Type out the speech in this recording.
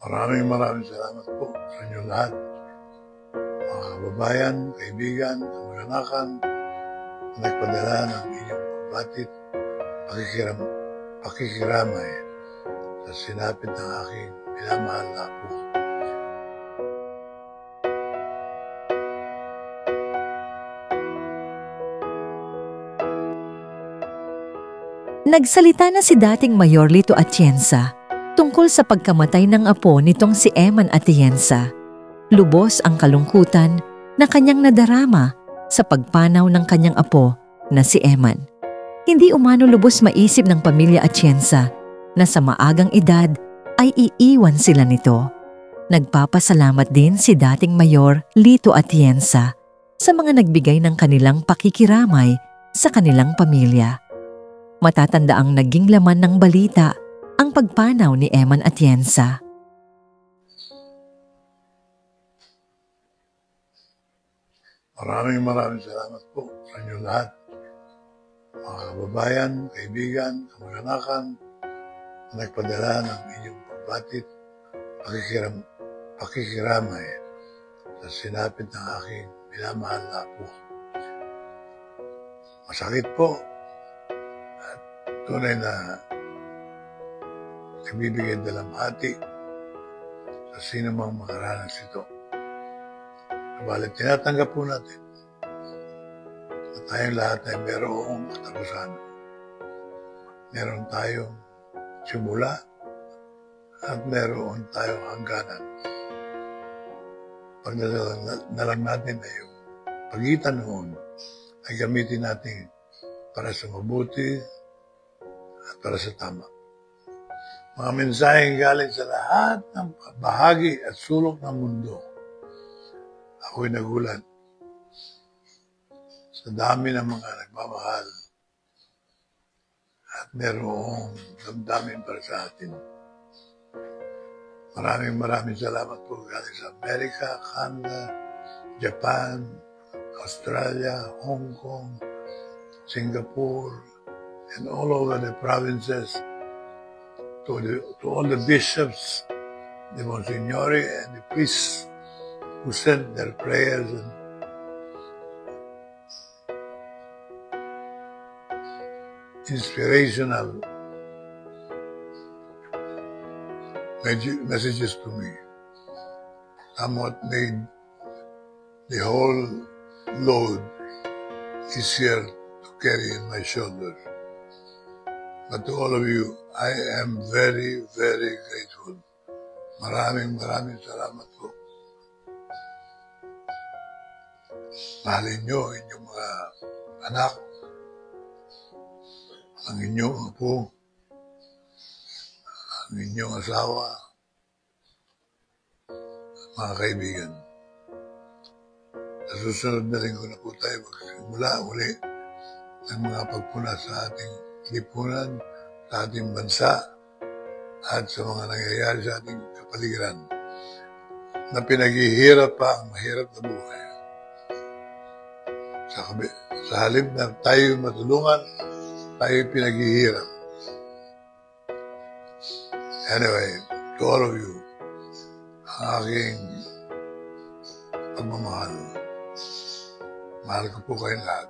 Maraming salamat po sa inyo lahat. Mga kababayan, kaibigan, kamag-anakan, na nagpadala ng inyong pagbatit, pakikiramay sa sinapit ng aking minamahal na apo. Nagsalita na si dating Mayor Lito Atienza tungkol sa pagkamatay ng apo nitong si Eman Atienza. Lubos ang kalungkutan na kanyang nadarama sa pagpanaw ng kanyang apo na si Eman. Hindi umano lubos maisip ng pamilya Atienza na sa maagang edad ay iiwan sila nito. Nagpapasalamat din si dating Mayor Lito Atienza sa mga nagbigay ng kanilang pakikiramay sa kanilang pamilya. Matatanda ang naging laman ng balita ang pagpanaw ni Eman Atienza. Maraming salamat po sa inyo lahat. Mga kababayan, kaibigan, kamag-anakan, na nagpadala ng inyong pagbatit, pakikiramay sa sinapit ng aking minamahal na apo. Masakit po at tunay na nagbibigay dalamhati sa sino mang makaranas ito. Subalit tinatanggap po natin na tayong lahat ay mayroong katapusan. Meron tayong simula at meron tayong hangganan. Pagdasal na lang natin na yung pagitan noon ay gamitin natin para sa mabuti at para sa tama. Mga mensaheng galing sa lahat ng bahagi at sulok ng mundo. Ako'y nagulat sa dami ng mga nagmamahal at merong damdamin para sa atin. Maraming salamat po galing sa Amerika, Canada, Japan, Australia, Hong Kong, Singapore, and all over the provinces, to all the bishops, the monsignori, and the priests who sent their prayers and inspirational messages to me. Somewhat made the whole load easier to carry in my shoulders. But to all of you, I am very grateful. Maraming salamat po. Mahalin nyo inyong mga anak, ang inyong apo, ang inyong asawa, mga kaibigan. Sa susunod na linggo na po tayo magsimula uli ng mga pagpuna sa ating lipunan, sa ating bansa, at sa mga nangyayari sa ating kapaligiran na pinaghihirap pa ang mahirap na buhay. Sa halip na tayo matulungan, tayo pinaghihirap. Anyway, to all of you, ang aking pagmamahal. Mahal ko po kayong lahat.